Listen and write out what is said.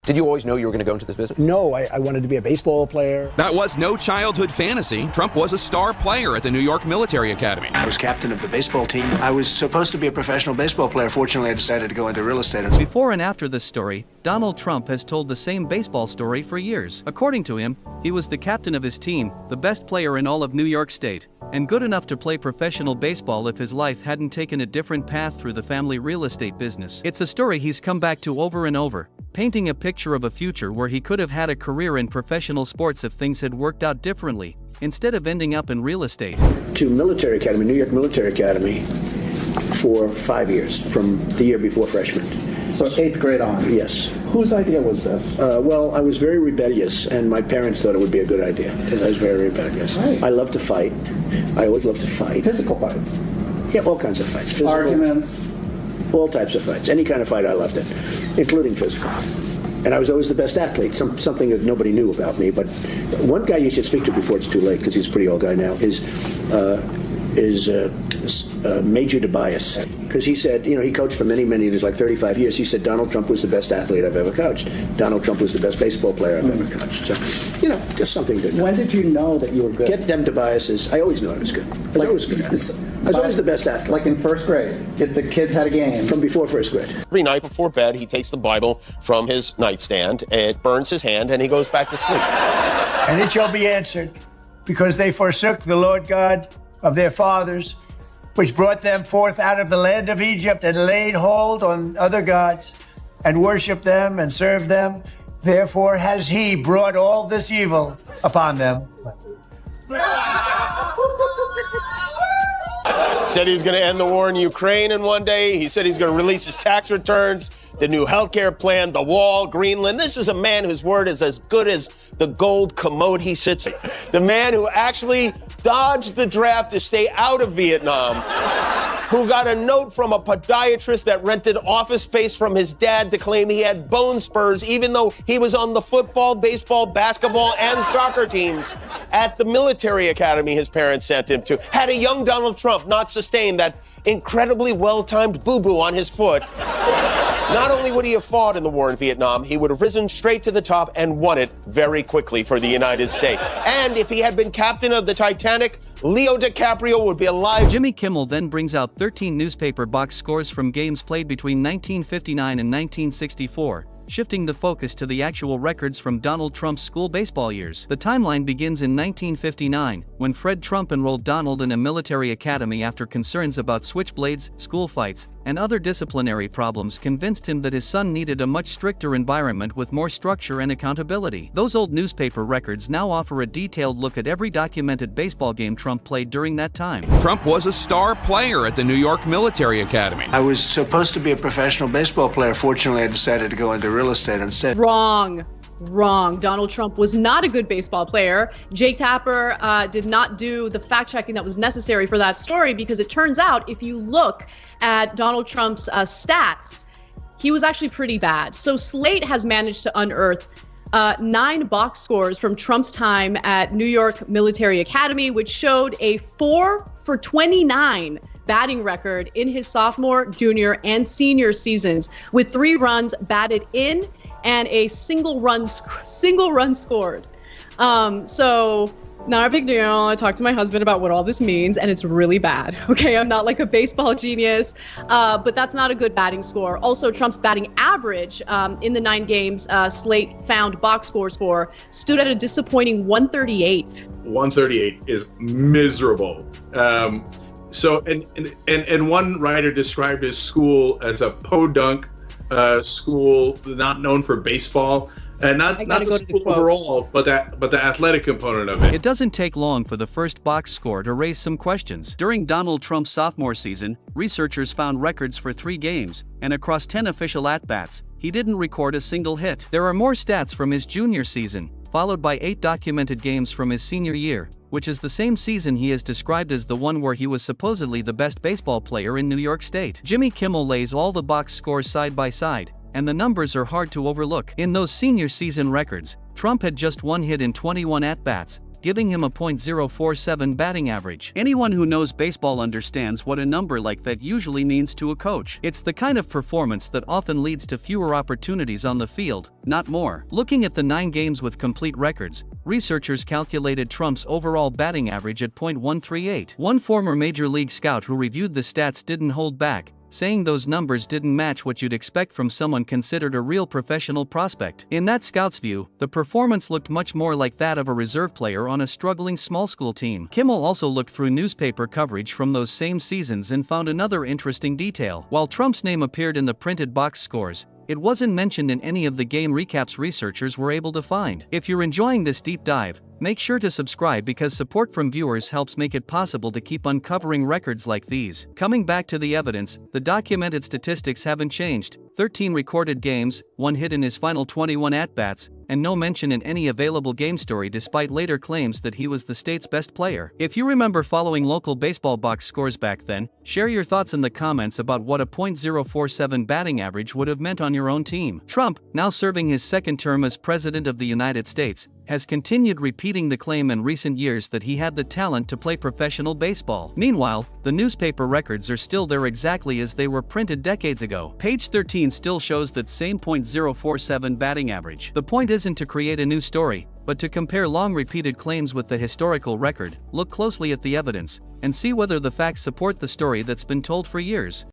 Did you always know you were going to go into this business? No, I wanted to be a baseball player. That was no childhood fantasy. Trump was a star player at the New York Military Academy. I was captain of the baseball team. I was supposed to be a professional baseball player. Fortunately, I decided to go into real estate. Before and after this story, Donald Trump has told the same baseball story for years. According to him, he was the captain of his team, the best player in all of New York State, and good enough to play professional baseball if his life hadn't taken a different path through the family real estate business. It's a story he's come back to over and over, painting a picture of a future where he could have had a career in professional sports if things had worked out differently, instead of ending up in real estate. To military academy, New York Military Academy, for 5 years, from the year before freshman. So 8th grade on? Yes. Whose idea was this? Well, I was very rebellious, and my parents thought it would be a good idea, because I was very rebellious. Right. I love to fight. I always love to fight. Physical fights? Yeah, all kinds of fights. Physical, arguments? All types of fights. Any kind of fight I loved it, including physical. And I was always the best athlete, something that nobody knew about me. But one guy you should speak to before it's too late, because he's a pretty old guy now, is Major DeBias. Because he said, he coached for many years, like 35 years. He said Donald Trump was the best athlete I've ever coached. Donald Trump was the best baseball player I've ever coached. So, just something to know. When did you know that you were good? Get them DeBiases. I always knew I was good. I was always good. I was always the best athlete. Like in first grade, if the kids had a game? From before first grade. Every night before bed, he takes the Bible from his nightstand, it burns his hand, and he goes back to sleep. And it shall be answered, because they forsook the Lord God of their fathers, which brought them forth out of the land of Egypt, and laid hold on other gods, and worshipped them and served them. Therefore has he brought all this evil upon them. Said he was going to end the war in Ukraine in one day. He said he's going to release his tax returns, the new healthcare plan, the wall, Greenland. This is a man whose word is as good as the gold commode he sits in. The man who actually dodged the draft to stay out of Vietnam, who got a note from a podiatrist that rented office space from his dad to claim he had bone spurs, even though he was on the football, baseball, basketball, and soccer teams at the military academy his parents sent him to. Had a young Donald Trump not sustained that incredibly well-timed boo-boo on his foot, not only would he have fought in the war in Vietnam, he would have risen straight to the top and won it very quickly for the United States. And if he had been captain of the Titanic, Leo DiCaprio would be alive. Jimmy Kimmel then brings out 13 newspaper box scores from games played between 1959 and 1964, shifting the focus to the actual records from Donald Trump's school baseball years. The timeline begins in 1959, when Fred Trump enrolled Donald in a military academy after concerns about switchblades, school fights, and other disciplinary problems convinced him that his son needed a much stricter environment with more structure and accountability. Those old newspaper records now offer a detailed look at every documented baseball game Trump played during that time. Trump was a star player at the New York Military Academy. I was supposed to be a professional baseball player. Fortunately, I decided to go into real estate instead. Wrong. Donald Trump was not a good baseball player. Jake Tapper did not do the fact checking that was necessary for that story, because it turns out if you look at Donald Trump's stats, he was actually pretty bad. So Slate has managed to unearth 9 box scores from Trump's time at New York Military Academy, which showed a 4 for 29 batting record in his sophomore, junior, and senior seasons, with 3 runs batted in and a single run scored. So not a big deal. I talked to my husband about what all this means, and it's really bad. Okay, I'm not like a baseball genius, but that's not a good batting score. Also, Trump's batting average in the 9 games Slate found box scores for stood at a disappointing 138. 138 is miserable. So, and one writer described his school as a podunk school, not known for baseball, and not the school overall, but the athletic component of it. It doesn't take long for the first box score to raise some questions. During Donald Trump's sophomore season, researchers found records for 3 games, and across 10 official at-bats, he didn't record a single hit. There are more stats from his junior season, followed by 8 documented games from his senior year, which is the same season he has described as the one where he was supposedly the best baseball player in New York State. Jimmy Kimmel lays all the box scores side by side, and the numbers are hard to overlook. In those senior season records, Trump had just 1 hit in 21 at-bats, giving him a .047 batting average. Anyone who knows baseball understands what a number like that usually means to a coach. It's the kind of performance that often leads to fewer opportunities on the field, not more. Looking at the 9 games with complete records, researchers calculated Trump's overall batting average at .138. One former Major League scout who reviewed the stats didn't hold back, saying those numbers didn't match what you'd expect from someone considered a real professional prospect. In that scout's view, the performance looked much more like that of a reserve player on a struggling small school team. Kimmel also looked through newspaper coverage from those same seasons and found another interesting detail. While Trump's name appeared in the printed box scores, it wasn't mentioned in any of the game recaps researchers were able to find. If you're enjoying this deep dive, make sure to subscribe because support from viewers helps make it possible to keep uncovering records like these. Coming back to the evidence, the documented statistics haven't changed. 13 recorded games, 1 hit in his final 21 at-bats, and no mention in any available game story despite later claims that he was the state's best player. If you remember following local baseball box scores back then, share your thoughts in the comments about what a .047 batting average would have meant on your own team. Trump, now serving his second term as President of the United States, has continued repeating the claim in recent years that he had the talent to play professional baseball. Meanwhile, the newspaper records are still there exactly as they were printed decades ago. Page 13 still shows that same .047 batting average. The point isn't to create a new story, but to compare long-repeated claims with the historical record, look closely at the evidence, and see whether the facts support the story that's been told for years.